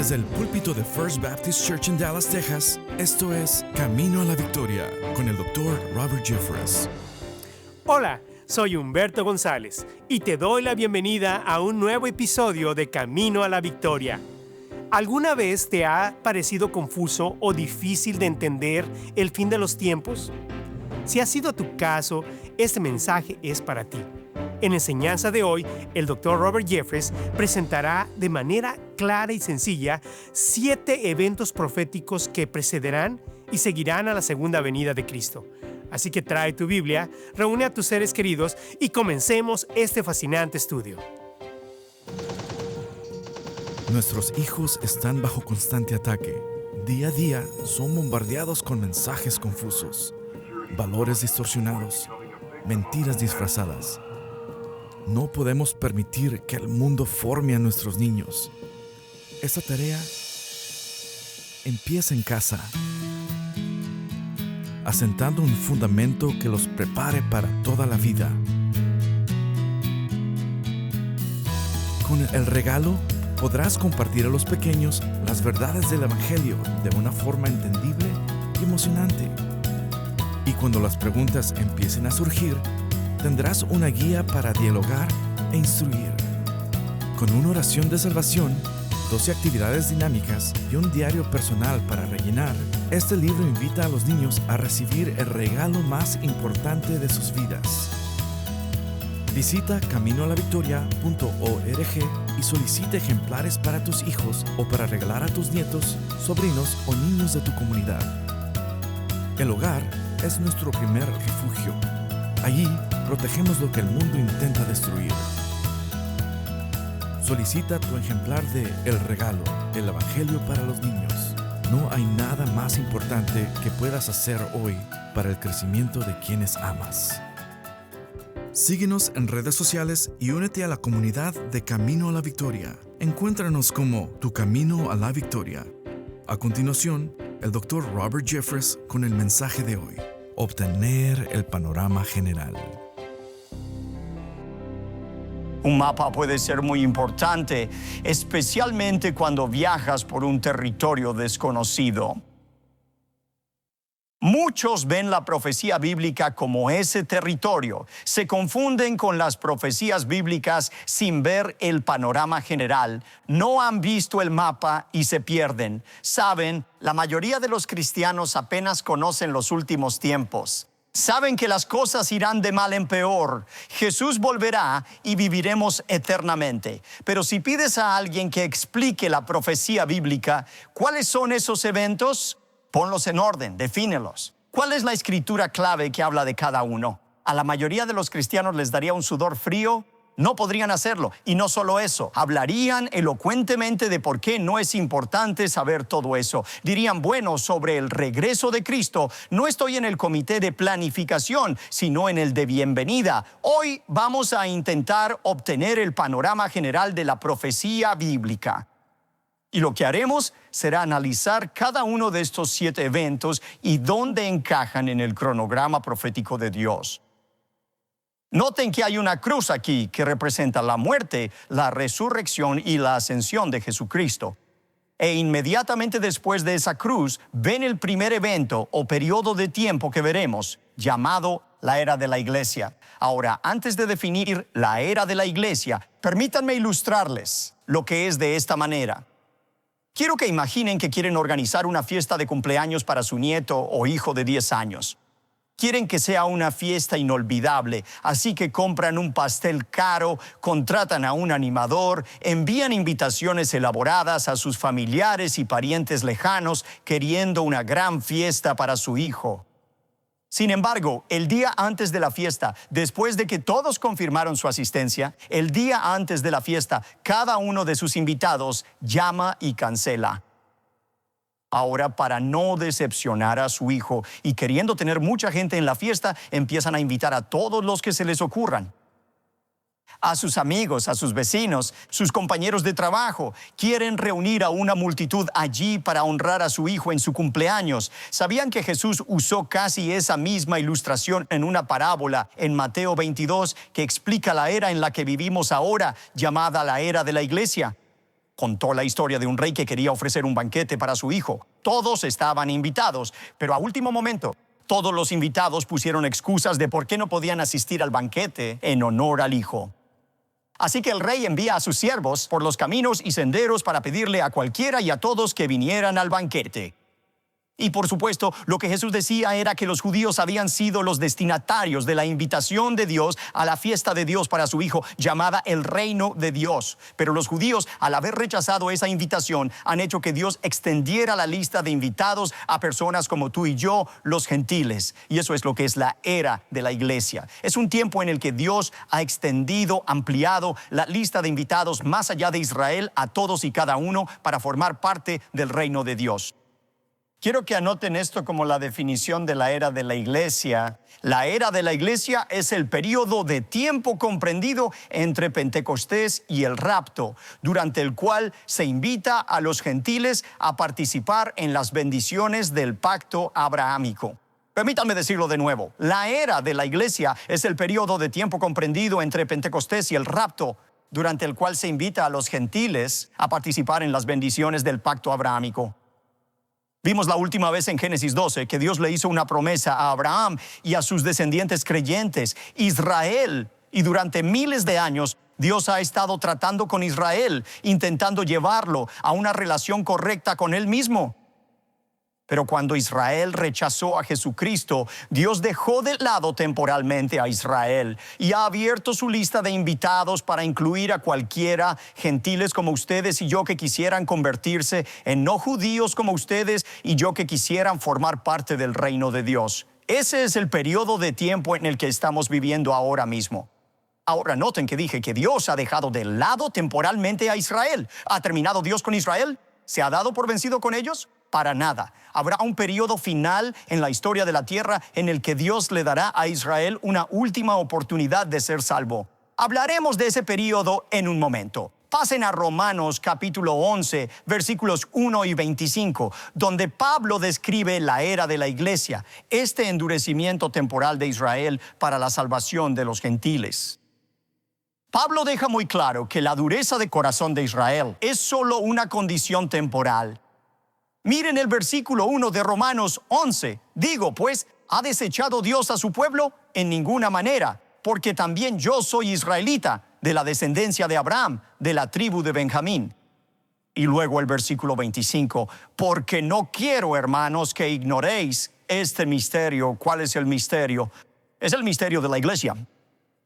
Desde el púlpito de First Baptist Church en Dallas, Texas, esto es Camino a la Victoria con el Dr. Robert Jeffress. Hola, soy Humberto González y te doy la bienvenida a un nuevo episodio de Camino a la Victoria. ¿Alguna vez te ha parecido confuso o difícil de entender el fin de los tiempos? Si ha sido tu caso, este mensaje es para ti. En la enseñanza de hoy, el Dr. Robert Jeffress presentará de manera clara y sencilla 7 eventos proféticos que precederán y seguirán a la segunda venida de Cristo. Así que trae tu Biblia, reúne a tus seres queridos y comencemos este fascinante estudio. Nuestros hijos están bajo constante ataque. Día a día son bombardeados con mensajes confusos, valores distorsionados, mentiras disfrazadas. No podemos permitir que el mundo forme a nuestros niños. Esta tarea empieza en casa, asentando un fundamento que los prepare para toda la vida. Con el regalo podrás compartir a los pequeños las verdades del Evangelio de una forma entendible y emocionante. Y cuando las preguntas empiecen a surgir, tendrás una guía para dialogar e instruir. Con una oración de salvación, 12 actividades dinámicas y un diario personal para rellenar, este libro invita a los niños a recibir el regalo más importante de sus vidas. Visita caminoalavictoria.org y solicita ejemplares para tus hijos o para regalar a tus nietos, sobrinos o niños de tu comunidad. El hogar es nuestro primer refugio. Allí protegemos lo que el mundo intenta destruir. Solicita tu ejemplar de El Regalo, el Evangelio para los niños. No hay nada más importante que puedas hacer hoy para el crecimiento de quienes amas. Síguenos en redes sociales y únete a la comunidad de Camino a la Victoria. Encuéntranos como Tu Camino a la Victoria. A continuación, el Dr. Robert Jeffress con el mensaje de hoy: obtener el panorama general. Un mapa puede ser muy importante, especialmente cuando viajas por un territorio desconocido. Muchos ven la profecía bíblica como ese territorio. Se confunden con las profecías bíblicas sin ver el panorama general. No han visto el mapa y se pierden. Saben, la mayoría de los cristianos apenas conocen los últimos tiempos. Saben que las cosas irán de mal en peor. Jesús volverá y viviremos eternamente. Pero si pides a alguien que explique la profecía bíblica, ¿cuáles son esos eventos? Ponlos en orden, defínelos. ¿Cuál es la escritura clave que habla de cada uno? A la mayoría de los cristianos les daría un sudor frío. No podrían hacerlo. Y no solo eso, hablarían elocuentemente de por qué no es importante saber todo eso. Dirían, bueno, sobre el regreso de Cristo, no estoy en el comité de planificación, sino en el de bienvenida. Hoy vamos a intentar obtener el panorama general de la profecía bíblica. Y lo que haremos será analizar cada uno de estos 7 eventos y dónde encajan en el cronograma profético de Dios. Noten que hay una cruz aquí que representa la muerte, la resurrección y la ascensión de Jesucristo. E inmediatamente después de esa cruz, ven el primer evento o periodo de tiempo que veremos, llamado la era de la iglesia. Ahora, antes de definir la era de la iglesia, permítanme ilustrarles lo que es de esta manera. Quiero que imaginen que quieren organizar una fiesta de cumpleaños para su nieto o hijo de 10 años. Quieren que sea una fiesta inolvidable, así que compran un pastel caro, contratan a un animador, envían invitaciones elaboradas a sus familiares y parientes lejanos, queriendo una gran fiesta para su hijo. Sin embargo, el día antes de la fiesta, después de que todos confirmaron su asistencia, el día antes de la fiesta, cada uno de sus invitados llama y cancela. Ahora, para no decepcionar a su hijo y queriendo tener mucha gente en la fiesta, empiezan a invitar a todos los que se les ocurran. A sus amigos, a sus vecinos, sus compañeros de trabajo. Quieren reunir a una multitud allí para honrar a su hijo en su cumpleaños. ¿Sabían que Jesús usó casi esa misma ilustración en una parábola en Mateo 22 que explica la era en la que vivimos ahora, llamada la era de la iglesia? Contó la historia de un rey que quería ofrecer un banquete para su hijo. Todos estaban invitados, pero a último momento, todos los invitados pusieron excusas de por qué no podían asistir al banquete en honor al hijo. Así que el rey envía a sus siervos por los caminos y senderos para pedirle a cualquiera y a todos que vinieran al banquete. Y por supuesto, lo que Jesús decía era que los judíos habían sido los destinatarios de la invitación de Dios a la fiesta de Dios para su hijo, llamada el reino de Dios. Pero los judíos, al haber rechazado esa invitación, han hecho que Dios extendiera la lista de invitados a personas como tú y yo, los gentiles. Y eso es lo que es la era de la iglesia. Es un tiempo en el que Dios ha extendido, ampliado la lista de invitados más allá de Israel a todos y cada uno para formar parte del reino de Dios. Quiero que anoten esto como la definición de la era de la iglesia. La era de la iglesia es el periodo de tiempo comprendido entre Pentecostés y el rapto, durante el cual se invita a los gentiles a participar en las bendiciones del pacto abrahámico. Permítanme decirlo de nuevo. La era de la iglesia es el periodo de tiempo comprendido entre Pentecostés y el rapto, durante el cual se invita a los gentiles a participar en las bendiciones del pacto abrahámico. Vimos la última vez en Génesis 12 que Dios le hizo una promesa a Abraham y a sus descendientes creyentes, Israel, y durante miles de años Dios ha estado tratando con Israel, intentando llevarlo a una relación correcta con Él mismo. Pero cuando Israel rechazó a Jesucristo, Dios dejó de lado temporalmente a Israel y ha abierto su lista de invitados para incluir a cualquiera, gentiles como ustedes y yo que quisieran convertirse en no judíos como ustedes y yo que quisieran formar parte del reino de Dios. Ese es el periodo de tiempo en el que estamos viviendo ahora mismo. Ahora noten que dije que Dios ha dejado de lado temporalmente a Israel. ¿Ha terminado Dios con Israel? ¿Se ha dado por vencido con ellos? Para nada. Habrá un periodo final en la historia de la tierra en el que Dios le dará a Israel una última oportunidad de ser salvo. Hablaremos de ese periodo en un momento. Pasen a Romanos capítulo 11, versículos 1 y 25, donde Pablo describe la era de la iglesia, este endurecimiento temporal de Israel para la salvación de los gentiles. Pablo deja muy claro que la dureza de corazón de Israel es solo una condición temporal. Miren el versículo 1 de Romanos 11. Digo, pues, ¿ha desechado Dios a su pueblo? En ninguna manera, porque también yo soy israelita, de la descendencia de Abraham, de la tribu de Benjamín. Y luego el versículo 25, porque no quiero, hermanos, que ignoréis este misterio. ¿Cuál es el misterio? Es el misterio de la iglesia.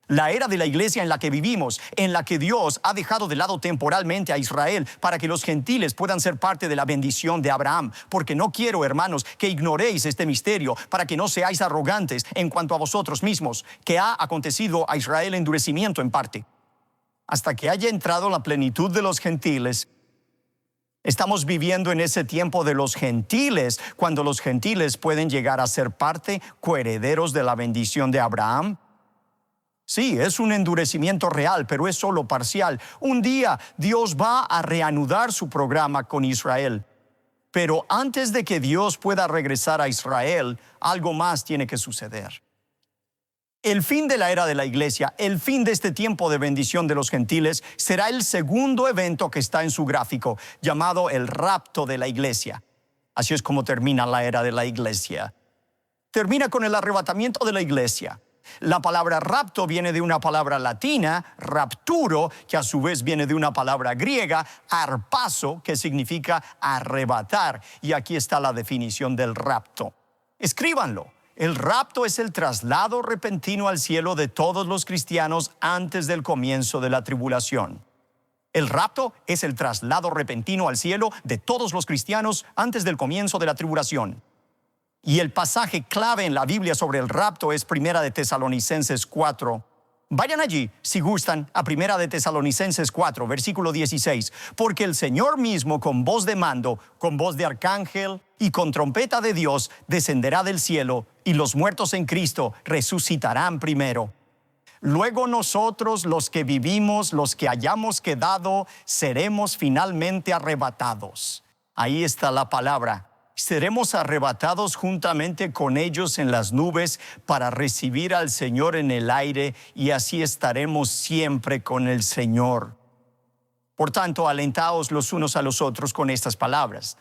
La era de la iglesia en la que vivimos, en la que Dios ha dejado de lado temporalmente a Israel para que los gentiles puedan ser parte de la bendición de Abraham. Porque no quiero, hermanos, que ignoréis este misterio, para que no seáis arrogantes en cuanto a vosotros mismos, que ha acontecido a Israel endurecimiento en parte. Hasta que haya entrado la plenitud de los gentiles, estamos viviendo en ese tiempo de los gentiles, cuando los gentiles pueden llegar a ser parte, coherederos de la bendición de Abraham. Sí, es un endurecimiento real, pero es solo parcial. Un día Dios va a reanudar su programa con Israel. Pero antes de que Dios pueda regresar a Israel, algo más tiene que suceder. El fin de la era de la iglesia, el fin de este tiempo de bendición de los gentiles, será el segundo evento que está en su gráfico, llamado el rapto de la iglesia. Así es como termina la era de la iglesia. Termina con el arrebatamiento de la iglesia. La palabra rapto viene de una palabra latina, rapturo, que a su vez viene de una palabra griega, arpazo, que significa arrebatar. Y aquí está la definición del rapto. Escríbanlo. El rapto es el traslado repentino al cielo de todos los cristianos antes del comienzo de la tribulación. El rapto es el traslado repentino al cielo de todos los cristianos antes del comienzo de la tribulación. Y el pasaje clave en la Biblia sobre el rapto es Primera de Tesalonicenses 4. Vayan allí, si gustan, a Primera de Tesalonicenses 4, versículo 16. Porque el Señor mismo, con voz de mando, con voz de arcángel y con trompeta de Dios, descenderá del cielo, y los muertos en Cristo resucitarán primero. Luego nosotros, los que vivimos, los que hayamos quedado, seremos finalmente arrebatados. Ahí está la palabra. Seremos arrebatados juntamente con ellos en las nubes para recibir al Señor en el aire, y así estaremos siempre con el Señor. Por tanto, alentaos los unos a los otros con estas palabras.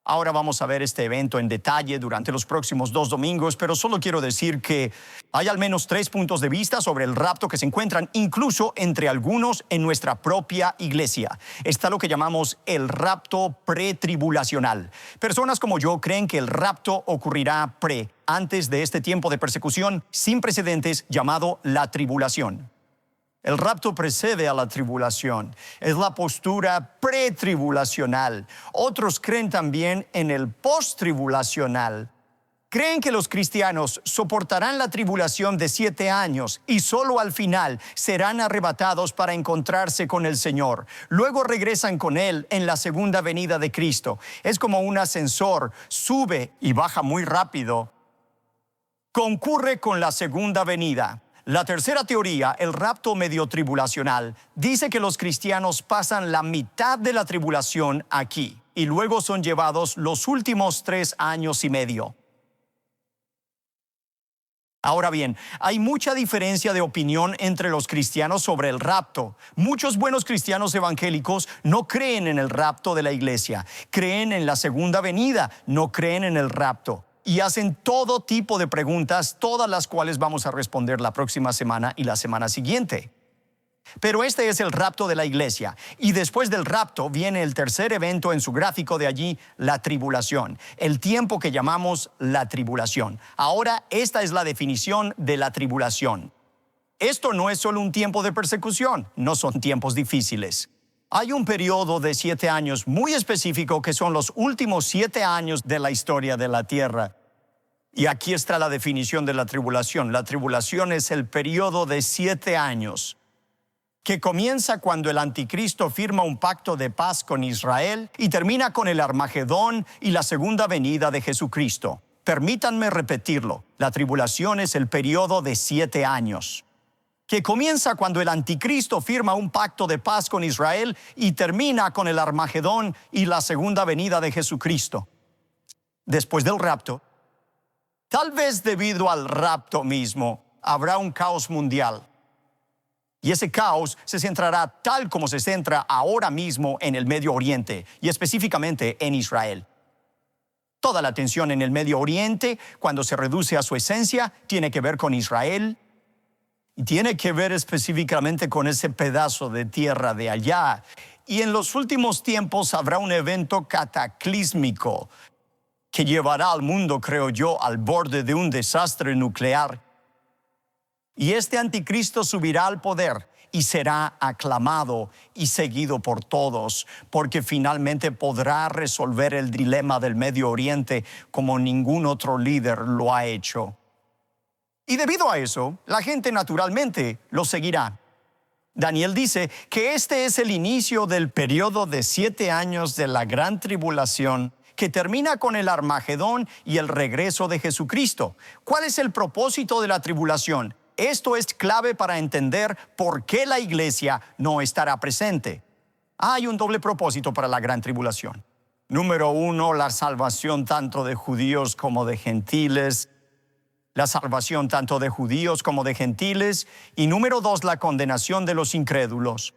Ahora vamos a ver este evento en detalle durante los próximos 2 domingos, pero solo quiero decir que hay al menos 3 puntos de vista sobre el rapto que se encuentran incluso entre algunos en nuestra propia iglesia. Está lo que llamamos el rapto pretribulacional. Personas como yo creen que el rapto ocurrirá antes de este tiempo de persecución sin precedentes llamado la tribulación. El rapto precede a la tribulación. Es la postura pretribulacional. Otros creen también en el posttribulacional. Creen que los cristianos soportarán la tribulación de 7 años y solo al final serán arrebatados para encontrarse con el Señor. Luego regresan con Él en la segunda venida de Cristo. Es como un ascensor, sube y baja muy rápido. Concurre con la segunda venida. La tercera teoría, el rapto medio tribulacional, dice que los cristianos pasan la mitad de la tribulación aquí y luego son llevados los últimos 3 años y medio. Ahora bien, hay mucha diferencia de opinión entre los cristianos sobre el rapto. Muchos buenos cristianos evangélicos no creen en el rapto de la iglesia, creen en la segunda venida, no creen en el rapto. Y hacen todo tipo de preguntas, todas las cuales vamos a responder la próxima semana y la semana siguiente. Pero este es el rapto de la iglesia. Y después del rapto viene el tercer evento en su gráfico de allí, la tribulación. El tiempo que llamamos la tribulación. Ahora, esta es la definición de la tribulación. Esto no es solo un tiempo de persecución, no son tiempos difíciles. Hay un periodo de 7 años muy específico que son los últimos 7 años de la historia de la tierra. Y aquí está la definición de la tribulación. La tribulación es el periodo de 7 años que comienza cuando el anticristo firma un pacto de paz con Israel y termina con el Armagedón y la segunda venida de Jesucristo. Permítanme repetirlo. La tribulación es el periodo de 7 años. Que comienza cuando el anticristo firma un pacto de paz con Israel y termina con el Armagedón y la segunda venida de Jesucristo. Después del rapto, tal vez debido al rapto mismo, habrá un caos mundial. Y ese caos se centrará tal como se centra ahora mismo en el Medio Oriente y específicamente en Israel. Toda la tensión en el Medio Oriente, cuando se reduce a su esencia, tiene que ver con Israel. Y tiene que ver específicamente con ese pedazo de tierra de allá. Y en los últimos tiempos habrá un evento cataclísmico que llevará al mundo, creo yo, al borde de un desastre nuclear. Y este anticristo subirá al poder y será aclamado y seguido por todos, porque finalmente podrá resolver el dilema del Medio Oriente como ningún otro líder lo ha hecho. Y debido a eso, la gente naturalmente lo seguirá. Daniel dice que este es el inicio del periodo de 7 años de la gran tribulación que termina con el Armagedón y el regreso de Jesucristo. ¿Cuál es el propósito de la tribulación? Esto es clave para entender por qué la iglesia no estará presente. Hay un doble propósito para la gran tribulación. Número 1, la salvación tanto de judíos como de gentiles. La salvación tanto de judíos como de gentiles. Y número 2, la condenación de los incrédulos.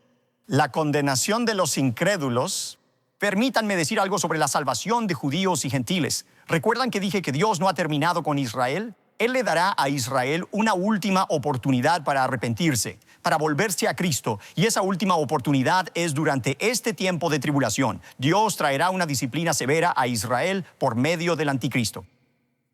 La condenación de los incrédulos. Permítanme decir algo sobre la salvación de judíos y gentiles. ¿Recuerdan que dije que Dios no ha terminado con Israel? Él le dará a Israel una última oportunidad para arrepentirse, para volverse a Cristo. Y esa última oportunidad es durante este tiempo de tribulación. Dios traerá una disciplina severa a Israel por medio del anticristo.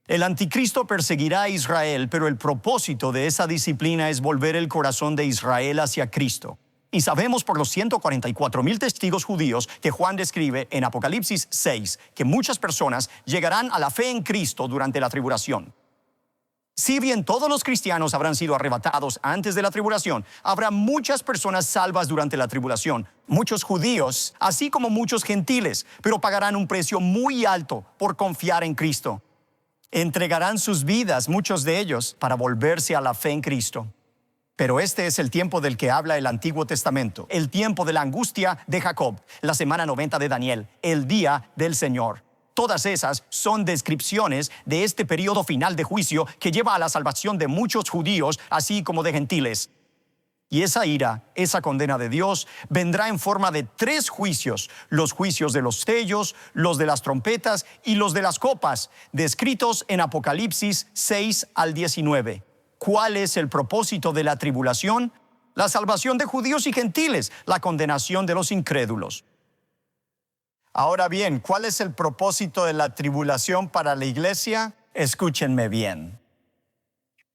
El anticristo perseguirá a Israel, pero el propósito de esa disciplina es volver el corazón de Israel hacia Cristo. Y sabemos por los 144,000 testigos judíos que Juan describe en Apocalipsis 6, que muchas personas llegarán a la fe en Cristo durante la tribulación. Si bien todos los cristianos habrán sido arrebatados antes de la tribulación, habrá muchas personas salvas durante la tribulación, muchos judíos, así como muchos gentiles, pero pagarán un precio muy alto por confiar en Cristo. Entregarán sus vidas, muchos de ellos, para volverse a la fe en Cristo. Pero este es el tiempo del que habla el Antiguo Testamento, el tiempo de la angustia de Jacob, la semana 90 de Daniel, el día del Señor. Todas esas son descripciones de este periodo final de juicio que lleva a la salvación de muchos judíos, así como de gentiles. Y esa ira, esa condena de Dios, vendrá en forma de 3 juicios: los juicios de los sellos, los de las trompetas y los de las copas, descritos en Apocalipsis 6 al 19. ¿Cuál es el propósito de la tribulación? La salvación de judíos y gentiles, la condenación de los incrédulos. Ahora bien, ¿cuál es el propósito de la tribulación para la iglesia? Escúchenme bien.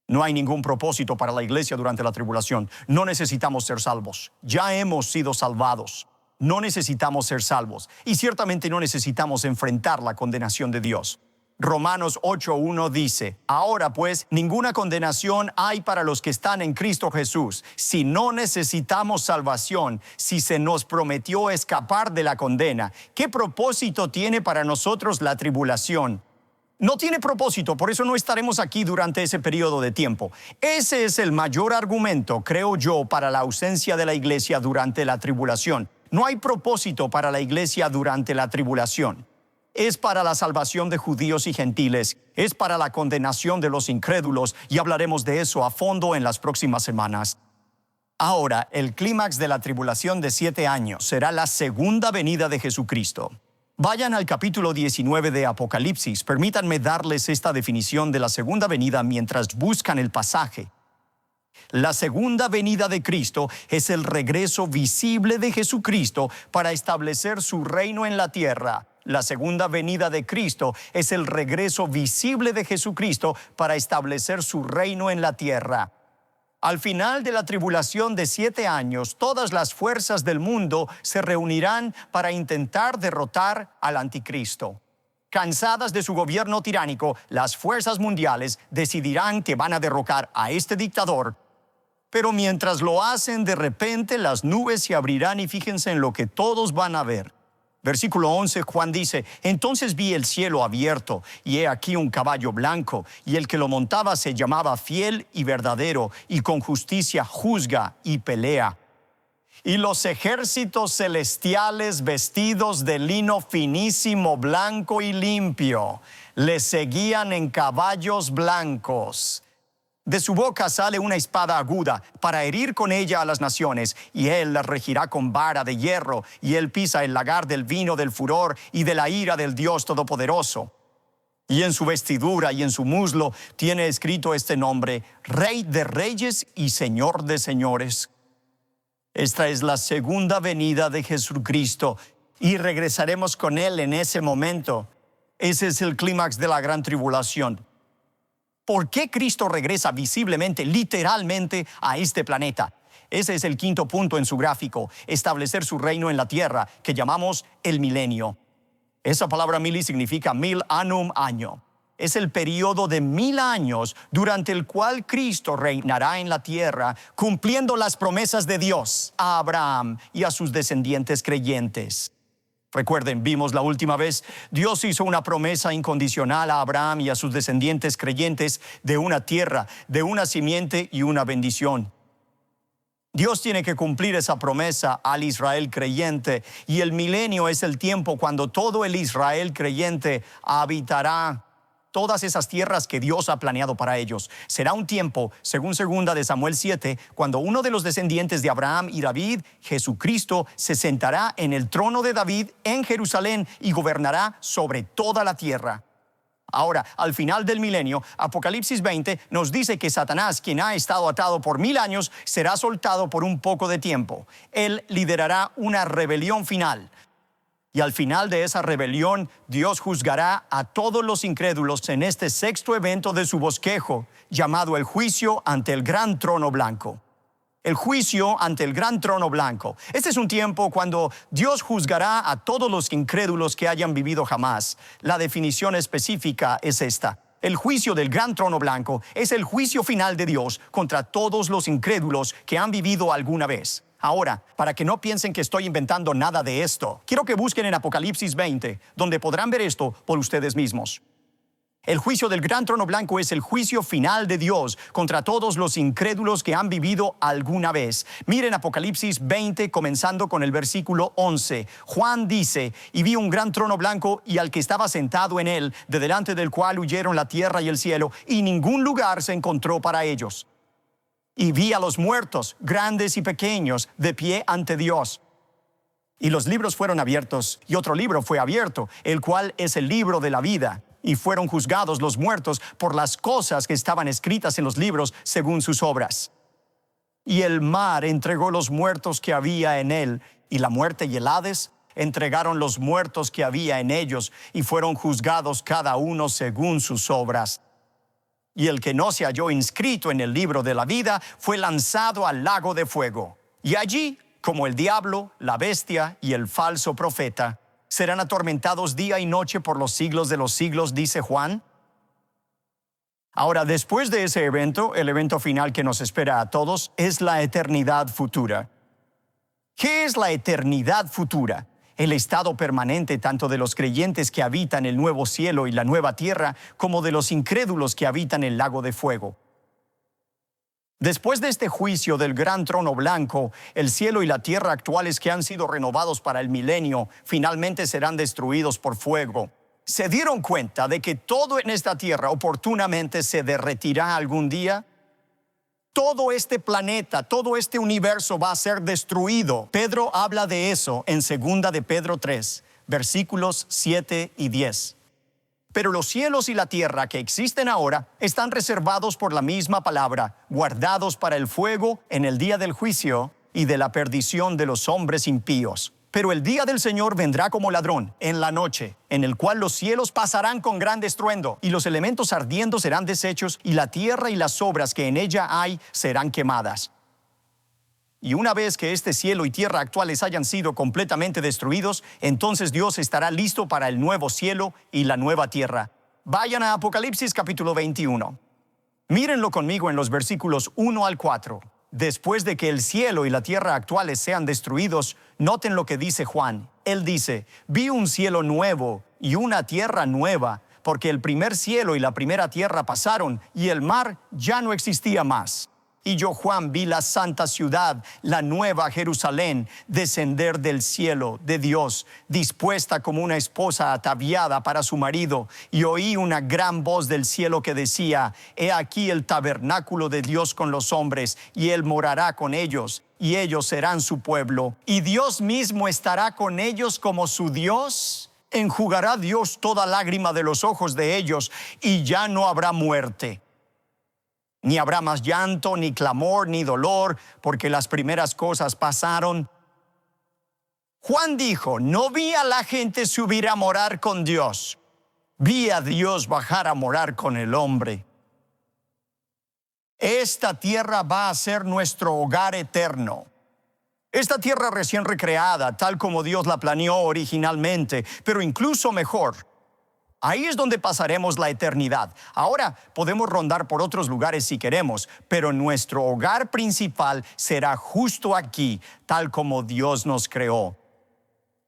No hay ningún propósito para la iglesia durante la tribulación. No necesitamos ser salvos. Ya hemos sido salvados. No necesitamos ser salvos. Y ciertamente no necesitamos enfrentar la condenación de Dios. Romanos 8:1 dice: ahora pues, ninguna condenación hay para los que están en Cristo Jesús. Si no necesitamos salvación, si se nos prometió escapar de la condena, ¿qué propósito tiene para nosotros la tribulación? No tiene propósito, por eso no estaremos aquí durante ese periodo de tiempo. Ese es el mayor argumento, creo yo, para la ausencia de la iglesia durante la tribulación. No hay propósito para la iglesia durante la tribulación. Es para la salvación de judíos y gentiles, es para la condenación de los incrédulos, y hablaremos de eso a fondo en las próximas semanas. Ahora, el clímax de la tribulación de 7 años será la segunda venida de Jesucristo. Vayan al capítulo 19 de Apocalipsis. Permítanme darles esta definición de la segunda venida mientras buscan el pasaje. La segunda venida de Cristo es el regreso visible de Jesucristo para establecer su reino en la tierra. La segunda venida de Cristo es el regreso visible de Jesucristo para establecer su reino en la tierra. Al final de la tribulación de 7 años, todas las fuerzas del mundo se reunirán para intentar derrotar al anticristo. Cansadas de su gobierno tiránico, las fuerzas mundiales decidirán que van a derrocar a este dictador. Pero mientras lo hacen, de repente las nubes se abrirán y fíjense en lo que todos van a ver. Versículo 11, Juan dice: entonces vi el cielo abierto, y he aquí un caballo blanco, y el que lo montaba se llamaba Fiel y Verdadero, y con justicia juzga y pelea. Y los ejércitos celestiales, vestidos de lino finísimo, blanco y limpio, le seguían en caballos blancos. De su boca sale una espada aguda para herir con ella a las naciones, y él las regirá con vara de hierro, y él pisa el lagar del vino del furor y de la ira del Dios Todopoderoso. Y en su vestidura y en su muslo tiene escrito este nombre: Rey de Reyes y Señor de Señores. Esta es la segunda venida de Jesucristo, y regresaremos con él en ese momento. Ese es el clímax de la gran tribulación. ¿Por qué Cristo regresa visiblemente, literalmente, a este planeta? Ese es el quinto punto en su gráfico: establecer su reino en la tierra, que llamamos el milenio. Esa palabra mili significa mil annum, año. Es el periodo de 1000 años durante el cual Cristo reinará en la tierra, cumpliendo las promesas de Dios a Abraham y a sus descendientes creyentes. Recuerden, vimos la última vez, Dios hizo una promesa incondicional a Abraham y a sus descendientes creyentes de una tierra, de una simiente y una bendición. Dios tiene que cumplir esa promesa al Israel creyente, y el milenio es el tiempo cuando todo el Israel creyente habitará todas esas tierras que Dios ha planeado para ellos. Será un tiempo, según 2 de Samuel 7, cuando uno de los descendientes de Abraham y David, Jesucristo, se sentará en el trono de David en Jerusalén y gobernará sobre toda la tierra. Ahora, al final del milenio, Apocalipsis 20 nos dice que Satanás, quien ha estado atado por 1000 años, será soltado por un poco de tiempo. Él liderará una rebelión final. Y al final de esa rebelión, Dios juzgará a todos los incrédulos en este sexto evento de su bosquejo, llamado el juicio ante el gran trono blanco. El juicio ante el gran trono blanco. Este es un tiempo cuando Dios juzgará a todos los incrédulos que hayan vivido jamás. La definición específica es esta: el juicio del gran trono blanco es el juicio final de Dios contra todos los incrédulos que han vivido alguna vez. Ahora, para que no piensen que estoy inventando nada de esto, quiero que busquen en Apocalipsis 20, donde podrán ver esto por ustedes mismos. El juicio del gran trono blanco es el juicio final de Dios contra todos los incrédulos que han vivido alguna vez. Miren Apocalipsis 20, comenzando con el versículo 11. Juan dice: y vi un gran trono blanco y al que estaba sentado en él, de delante del cual huyeron la tierra y el cielo, y ningún lugar se encontró para ellos. Y vi a los muertos, grandes y pequeños, de pie ante Dios. Y los libros fueron abiertos, y otro libro fue abierto, el cual es el libro de la vida. Y fueron juzgados los muertos por las cosas que estaban escritas en los libros según sus obras. Y el mar entregó los muertos que había en él, y la muerte y el Hades entregaron los muertos que había en ellos, y fueron juzgados cada uno según sus obras. Y el que no se halló inscrito en el libro de la vida fue lanzado al lago de fuego. Y allí, como el diablo, la bestia y el falso profeta, serán atormentados día y noche por los siglos de los siglos, dice Juan. Ahora, después de ese evento, el evento final que nos espera a todos es la eternidad futura. ¿Qué es la eternidad futura? El estado permanente tanto de los creyentes que habitan el nuevo cielo y la nueva tierra, como de los incrédulos que habitan el lago de fuego. Después de este juicio del gran trono blanco, el cielo y la tierra actuales que han sido renovados para el milenio, finalmente serán destruidos por fuego. ¿Se dieron cuenta de que todo en esta tierra oportunamente se derretirá algún día? Todo este planeta, todo este universo va a ser destruido. Pedro habla de eso en 2 de Pedro 3, versículos 7 y 10. Pero los cielos y la tierra que existen ahora están reservados por la misma palabra, guardados para el fuego en el día del juicio y de la perdición de los hombres impíos. Pero el día del Señor vendrá como ladrón en la noche, en el cual los cielos pasarán con gran estruendo, y los elementos ardiendo serán deshechos, y la tierra y las obras que en ella hay serán quemadas. Y una vez que este cielo y tierra actuales hayan sido completamente destruidos, entonces Dios estará listo para el nuevo cielo y la nueva tierra. Vayan a Apocalipsis capítulo 21. Mírenlo conmigo en los versículos 1 al 4. Después de que el cielo y la tierra actuales sean destruidos, noten lo que dice Juan. Él dice: vi un cielo nuevo y una tierra nueva, porque el primer cielo y la primera tierra pasaron, y el mar ya no existía más. Y yo, Juan, vi la santa ciudad, la nueva Jerusalén, descender del cielo de Dios, dispuesta como una esposa ataviada para su marido. Y oí una gran voz del cielo que decía: he aquí el tabernáculo de Dios con los hombres, y Él morará con ellos, y ellos serán su pueblo. Y Dios mismo estará con ellos como su Dios. Enjugará Dios toda lágrima de los ojos de ellos, y ya no habrá muerte. Ni habrá más llanto, ni clamor, ni dolor, porque las primeras cosas pasaron. Juan dijo: no vi a la gente subir a morar con Dios, vi a Dios bajar a morar con el hombre. Esta tierra va a ser nuestro hogar eterno. Esta tierra recién recreada, tal como Dios la planeó originalmente, pero incluso mejor. Ahí es donde pasaremos la eternidad. Ahora podemos rondar por otros lugares si queremos, pero nuestro hogar principal será justo aquí, tal como Dios nos creó.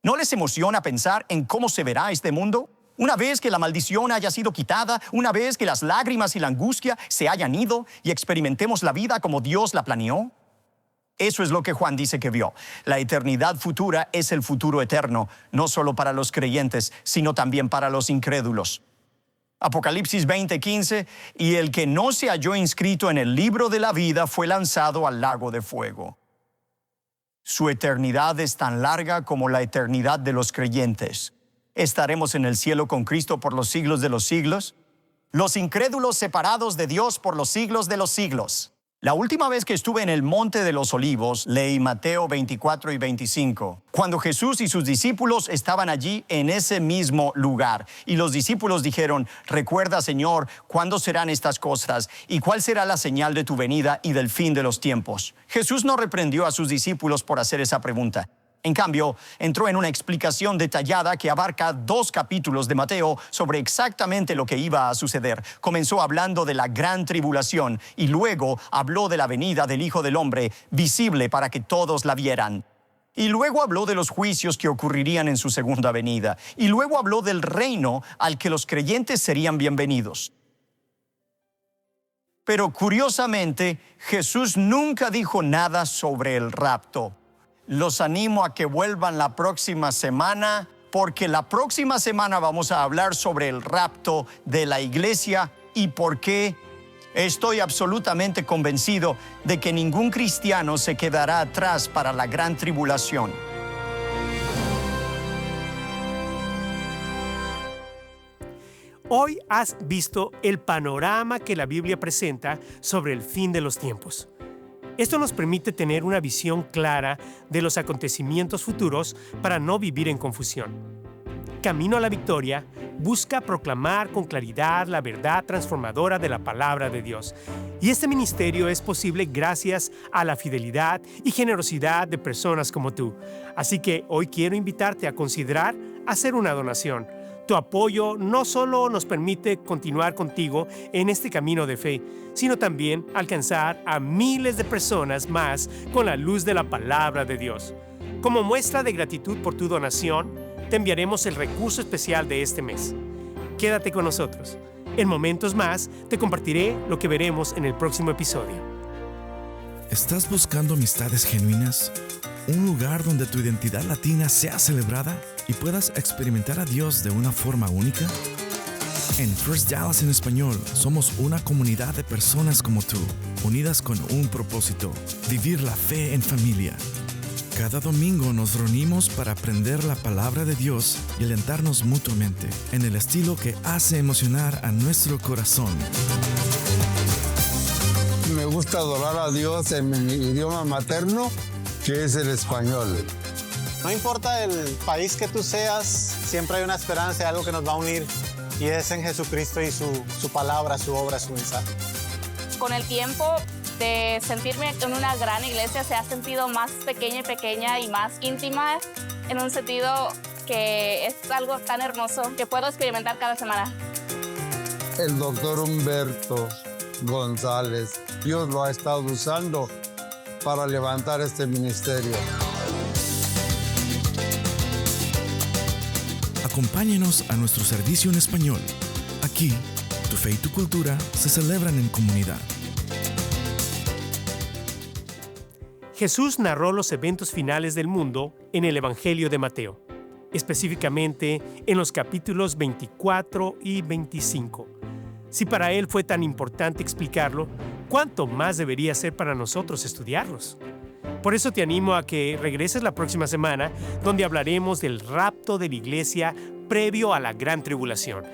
¿No les emociona pensar en cómo se verá este mundo? Una vez que la maldición haya sido quitada, una vez que las lágrimas y la angustia se hayan ido y experimentemos la vida como Dios la planeó. Eso es lo que Juan dice que vio. La eternidad futura es el futuro eterno, no solo para los creyentes, sino también para los incrédulos. Apocalipsis 20:15, y el que no se halló inscrito en el libro de la vida fue lanzado al lago de fuego. Su eternidad es tan larga como la eternidad de los creyentes. ¿Estaremos en el cielo con Cristo por los siglos de los siglos? Los incrédulos separados de Dios por los siglos de los siglos. La última vez que estuve en el Monte de los Olivos, leí Mateo 24 y 25, cuando Jesús y sus discípulos estaban allí en ese mismo lugar. Y los discípulos dijeron: recuerda, Señor, ¿cuándo serán estas cosas? ¿Y cuál será la señal de tu venida y del fin de los tiempos? Jesús no reprendió a sus discípulos por hacer esa pregunta. En cambio, entró en una explicación detallada que abarca 2 capítulos de Mateo sobre exactamente lo que iba a suceder. Comenzó hablando de la gran tribulación y luego habló de la venida del Hijo del Hombre, visible para que todos la vieran. Y luego habló de los juicios que ocurrirían en su segunda venida. Y luego habló del reino al que los creyentes serían bienvenidos. Pero curiosamente, Jesús nunca dijo nada sobre el rapto. Los animo a que vuelvan la próxima semana, porque la próxima semana vamos a hablar sobre el rapto de la iglesia y por qué Estoy absolutamente convencido de que ningún cristiano se quedará atrás para la gran tribulación. Hoy has visto el panorama que la Biblia presenta sobre el fin de los tiempos. Esto nos permite tener una visión clara de los acontecimientos futuros para no vivir en confusión. Camino a la Victoria busca proclamar con claridad la verdad transformadora de la palabra de Dios. Y este ministerio es posible gracias a la fidelidad y generosidad de personas como tú. Así que hoy quiero invitarte a considerar hacer una donación. Tu apoyo no solo nos permite continuar contigo en este camino de fe, sino también alcanzar a miles de personas más con la luz de la palabra de Dios. Como muestra de gratitud por tu donación, te enviaremos el recurso especial de este mes. Quédate con nosotros. En momentos más te compartiré lo que veremos en el próximo episodio. ¿Estás buscando amistades genuinas? ¿Un lugar donde tu identidad latina sea celebrada y puedas experimentar a Dios de una forma única? En First Dallas en español somos una comunidad de personas como tú, unidas con un propósito: vivir la fe en familia. Cada domingo nos reunimos para aprender la palabra de Dios y alentarnos mutuamente en el estilo que hace emocionar a nuestro corazón. Me gusta adorar a Dios en mi idioma materno, que es el español. No importa el país que tú seas, siempre hay una esperanza, algo que nos va a unir, y es en Jesucristo y su palabra, su obra, su mensaje. Con el tiempo de sentirme en una gran iglesia se ha sentido más pequeña y más íntima, en un sentido que es algo tan hermoso que puedo experimentar cada semana. El doctor Humberto González, Dios lo ha estado usando para levantar este ministerio. Acompáñenos a nuestro servicio en español. Aquí, tu fe y tu cultura se celebran en comunidad. Jesús narró los eventos finales del mundo en el Evangelio de Mateo, específicamente en los capítulos 24 y 25. Si para él fue tan importante explicarlo, ¿cuánto más debería ser para nosotros estudiarlos? Por eso te animo a que regreses la próxima semana, donde hablaremos del rapto de la iglesia previo a la gran tribulación.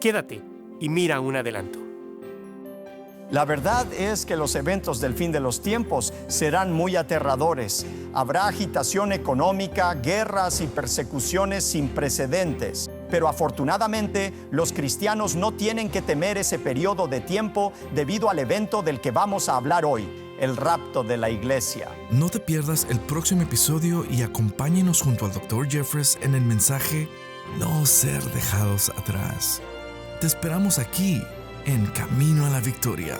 Quédate y mira un adelanto. La verdad es que los eventos del fin de los tiempos serán muy aterradores. Habrá agitación económica, guerras y persecuciones sin precedentes. Pero afortunadamente, los cristianos no tienen que temer ese periodo de tiempo debido al evento del que vamos a hablar hoy, el rapto de la iglesia. No te pierdas el próximo episodio y acompáñenos junto al Dr. Jeffress en el mensaje No ser dejados atrás. Te esperamos aquí en Camino a la Victoria.